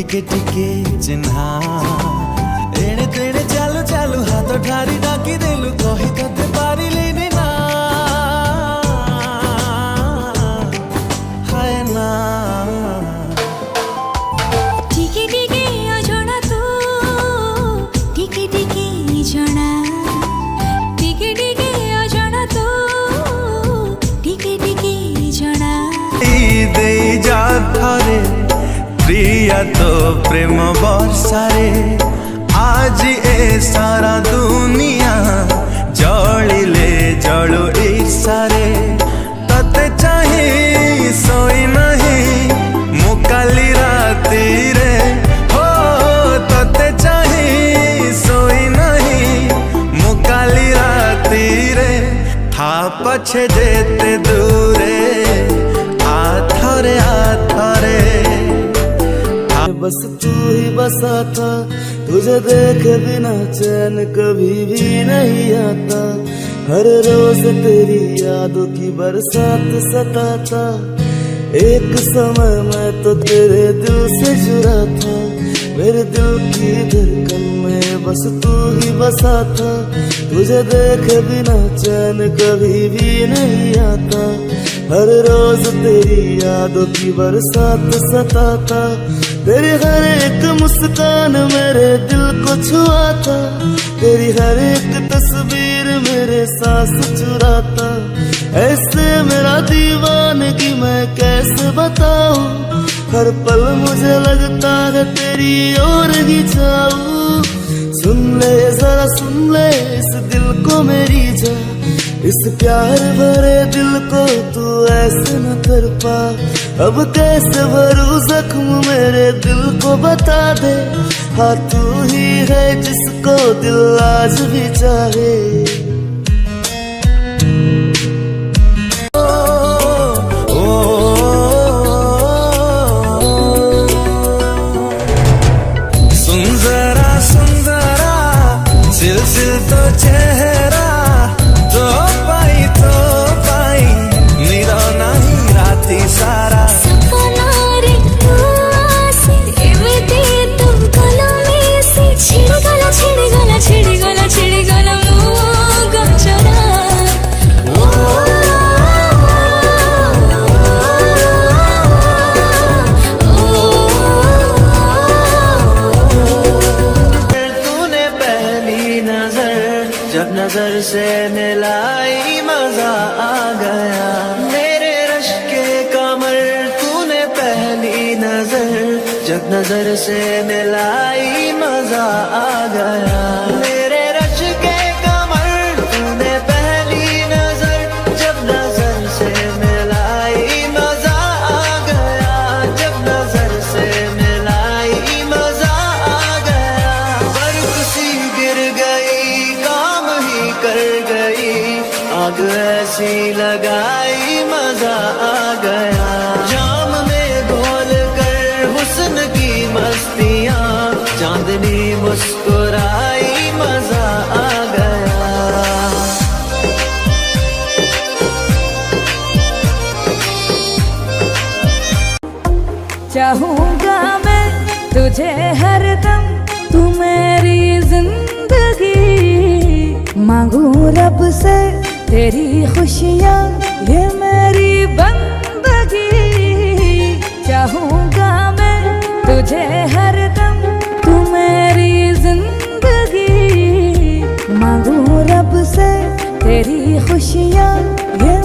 टिके टिके चिन्हा एणे तेणे चालू चालू हाथ ठारी डाकी देलु कही तते पारिलेनी ना हाय ना टिके टिके अजଣା तू टिके टिके जଣା टिके टिके अजଣା तू टिके टिके जଣା दे जा थारे प्रिया तो प्रेम वर्षारे आज ए सारा दुनिया जलिले जलु ईर्षारे तते चाहे सोई नहीं मुकाली राती रे हो तते चाहे सोई नहीं मुकाली राती रे था पछे जेते दूरे आथरे आथरे बस तू ही बसा था तुझे देखे बिना चैन कभी भी नहीं आता हर रोज तेरी यादों की बरसात सताता एक समय मैं तो तेरे दिल से जुड़ा था मेरे दिल की धड़कन में बस तू ही बसा था तुझे देखे बिना चैन कभी भी नहीं आता हर रोज तेरी यादों की बरसात सताता तेरी हर एक मुस्कान मेरे दिल को छुआता तेरी हर एक तस्वीर मेरे सांस चुराता ऐसे मेरा दीवानगी मैं कैसे बताऊं हर पल मुझे लगता है तेरी ओर ही जाऊं सुन ले जरा सुन ले इस दिल को मेरी जा इस प्यार भरे दिल को तू ऐसे न कर पा अब कैसे भरूं जख्म मेरे दिल को बता दे हाँ तू ही है जिसको दिल आज भी चाहे सिल तो चेहरा तो पाई निरा नहीं राती सारा सपना रे आसे एवेते तुम गला में से छिड़ गला मुँह गचरा जब नजर से मिलाई मजा आ गया मेरे रश के कमर तूने पहली नजर जब नजर से मिलाई मजा आ गया मेरे रश के कमर तूने पहली नजर जब नजर से मिलाई मजा आ गया जब नजर से मिलाई मजा आ गया बर्फ सी गिर गई कर गई आग ऐसी लगाई मजा आ गया जाम में घोल कर हुस्न की मस्तियाँ चांदनी मुस्कुराई मजा आ गया चाहूंगा मैं तुझे हरदम तू मेरी जिंदगी मांगू रब से तेरी खुशियाँ ये मेरी बंदगी चाहूंगा मैं तुझे हरदम तू मेरी जिंदगी मांगू रब से तेरी खुशियाँ ये